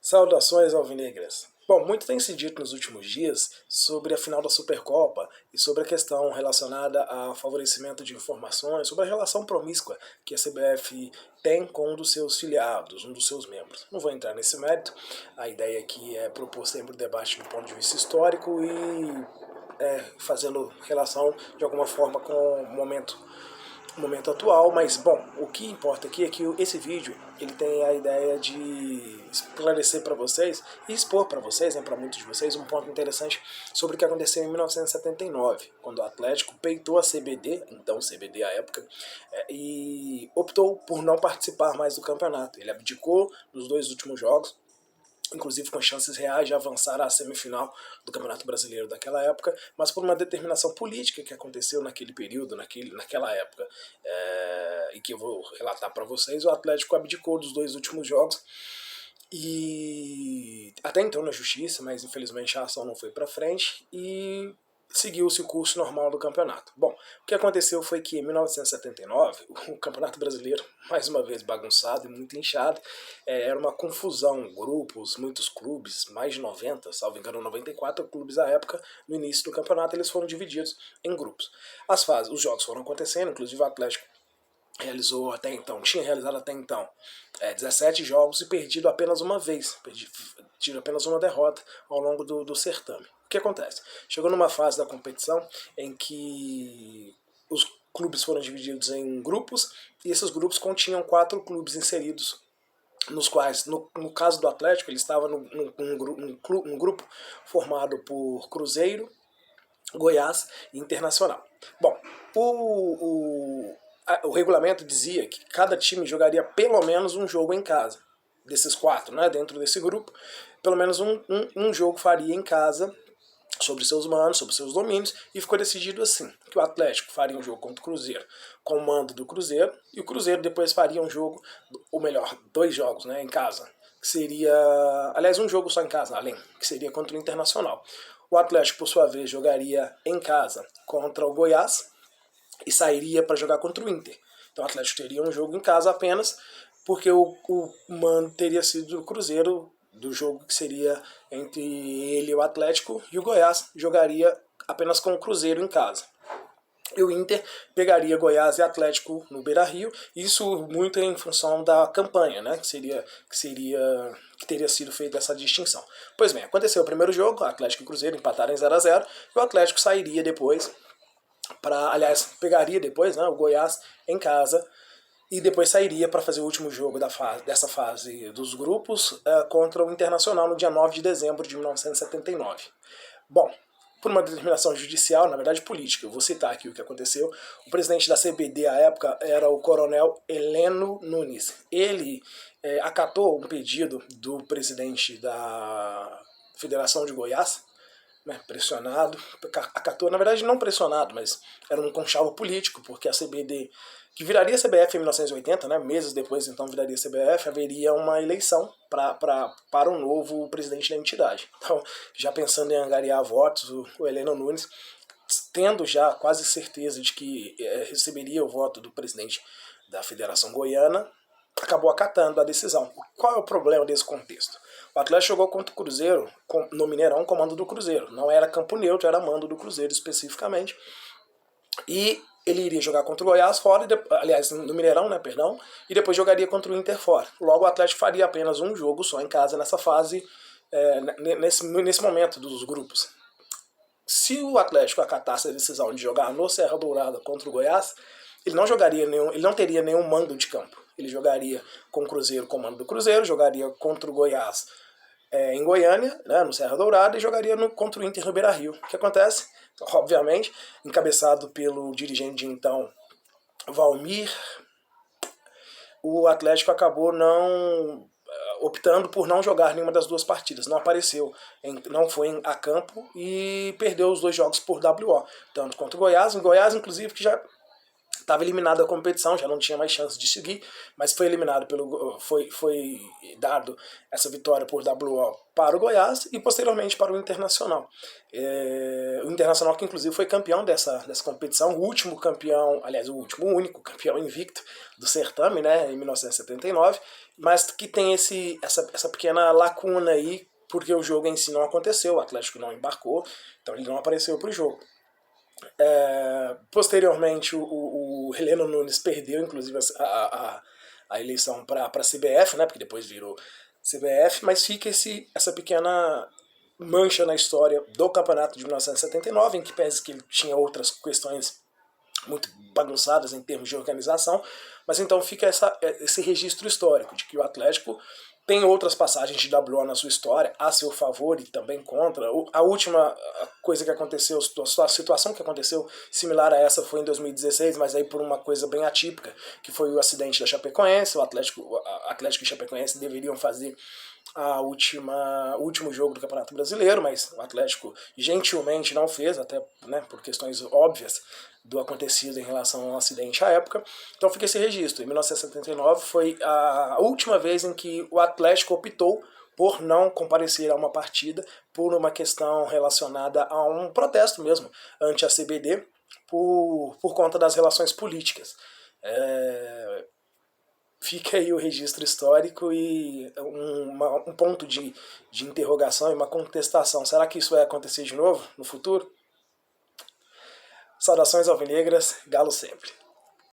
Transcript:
Saudações alvinegras! Bom, muito tem se dito nos últimos dias sobre a final da Supercopa e sobre a questão relacionada a favorecimento de informações, sobre a relação promíscua que a CBF tem com um dos seus filiados, um dos seus membros. Não vou entrar nesse mérito, a ideia aqui é propor sempre o debate do ponto de vista histórico e fazendo relação de alguma forma com o momento atual, mas bom, o que importa aqui é que esse vídeo ele tem a ideia de esclarecer para vocês e expor para vocês, para muitos de vocês, um ponto interessante sobre o que aconteceu em 1979, quando o Atlético peitou a CBD, então CBD à época, e optou por não participar mais do campeonato. Ele abdicou nos dois últimos jogos, inclusive com chances reais de avançar à semifinal do Campeonato Brasileiro daquela época, mas por uma determinação política que aconteceu naquele período, naquela época, e que eu vou relatar para vocês, o Atlético abdicou dos dois últimos jogos, e até então na justiça, mas infelizmente a ação não foi para frente, e seguiu-se o curso normal do campeonato. Bom, o que aconteceu foi que em 1979, o Campeonato Brasileiro, mais uma vez bagunçado e muito inchado, era uma confusão, grupos, muitos clubes, mais de 90, salvo engano 94 clubes à época, no início do campeonato eles foram divididos em grupos. Os jogos foram acontecendo, inclusive o Atlético tinha realizado até então 17 jogos e perdido apenas uma vez, tido apenas uma derrota ao longo do certame. O que acontece? Chegou numa fase da competição em que os clubes foram divididos em grupos e esses grupos continham 4 clubes inseridos, nos quais, no caso do Atlético, ele estava num grupo formado por Cruzeiro, Goiás e Internacional. Bom, o regulamento dizia que cada time jogaria pelo menos um jogo em casa. Desses 4, né, dentro desse grupo, pelo menos um jogo faria em casa, sobre seus manos, sobre seus domínios, e ficou decidido assim, que o Atlético faria um jogo contra o Cruzeiro com o mando do Cruzeiro, e o Cruzeiro depois faria um jogo, ou melhor, 2 jogos, né, em casa, que seria, aliás, um jogo só em casa, além, que seria contra o Internacional. O Atlético, por sua vez, jogaria em casa contra o Goiás e sairia para jogar contra o Inter. Então o Atlético teria um jogo em casa apenas, porque o mando teria sido o Cruzeiro, do jogo que seria entre ele e o Atlético, e o Goiás jogaria apenas com o Cruzeiro em casa. E o Inter pegaria Goiás e Atlético no Beira-Rio, isso muito em função da campanha, né, que teria sido feita essa distinção. Pois bem, aconteceu o primeiro jogo, Atlético e Cruzeiro empataram em 0-0, e o Atlético sairia depois, pegaria depois, né, o Goiás em casa, e depois sairia para fazer o último jogo dessa fase dos grupos contra o Internacional no dia 9 de dezembro de 1979. Bom, por uma determinação judicial, na verdade política, eu vou citar aqui o que aconteceu. O presidente da CBD à época era o coronel Heleno Nunes. Ele acatou um pedido do presidente da Federação de Goiás, né, pressionado, acatou, na verdade não pressionado, mas era um conchavo político, porque a CBD, que viraria a CBF em 1980, né, meses depois então viraria a CBF, haveria uma eleição para um novo presidente da entidade. Então, já pensando em angariar votos, o Heleno Nunes, tendo já quase certeza de que receberia o voto do presidente da Federação Goiana, acabou acatando a decisão. Qual é o problema desse contexto? O Atlético jogou contra o Cruzeiro no Mineirão, comando do Cruzeiro. Não era campo neutro, era mando do Cruzeiro especificamente. E ele iria jogar contra o Goiás fora, aliás, no Mineirão, né, perdão, e depois jogaria contra o Inter fora. Logo, o Atlético faria apenas um jogo só em casa nessa fase, nesse momento dos grupos. Se o Atlético acatasse a decisão de jogar no Serra Dourada contra o Goiás, ele não teria nenhum mando de campo. Ele jogaria com o Cruzeiro, comando do Cruzeiro, jogaria contra o Goiás em Goiânia, né, no Serra Dourada, e jogaria contra o Inter no Beira-Rio. O que acontece? Obviamente, encabeçado pelo dirigente de então, Valmir, o Atlético acabou optando por não jogar nenhuma das duas partidas. Não apareceu, não foi a campo e perdeu os 2 jogos por WO. Tanto contra o Goiás, inclusive, que já estava eliminado da competição, já não tinha mais chance de seguir, mas foi eliminado foi dado essa vitória por WO para o Goiás e posteriormente para o Internacional. O Internacional que inclusive foi campeão dessa competição, o último campeão, aliás, o único campeão invicto do certame, né, em 1979, mas que tem essa pequena lacuna aí, porque o jogo em si não aconteceu, o Atlético não embarcou, então ele não apareceu para o jogo. Posteriormente, o Heleno Nunes perdeu, inclusive, a eleição para a CBF, né, porque depois virou CBF, mas fica essa pequena mancha na história do campeonato de 1979, em que pese que ele tinha outras questões muito bagunçadas em termos de organização, mas então fica esse registro histórico de que o Atlético tem outras passagens de WO na sua história, a seu favor e também contra. A última coisa que aconteceu, a situação que aconteceu similar a essa foi em 2016, mas aí por uma coisa bem atípica, que foi o acidente da Chapecoense. O Atlético e Chapecoense deveriam fazer o último jogo do Campeonato Brasileiro, mas o Atlético gentilmente não fez, até, né, por questões óbvias do acontecido em relação ao acidente à época. Então fica esse registro. Em 1979 foi a última vez em que o Atlético optou por não comparecer a uma partida por uma questão relacionada a um protesto mesmo ante a CBD por conta das relações políticas. Fica aí o registro histórico e um ponto de interrogação e uma contestação. Será que isso vai acontecer de novo no futuro? Saudações alvinegras, Galo sempre.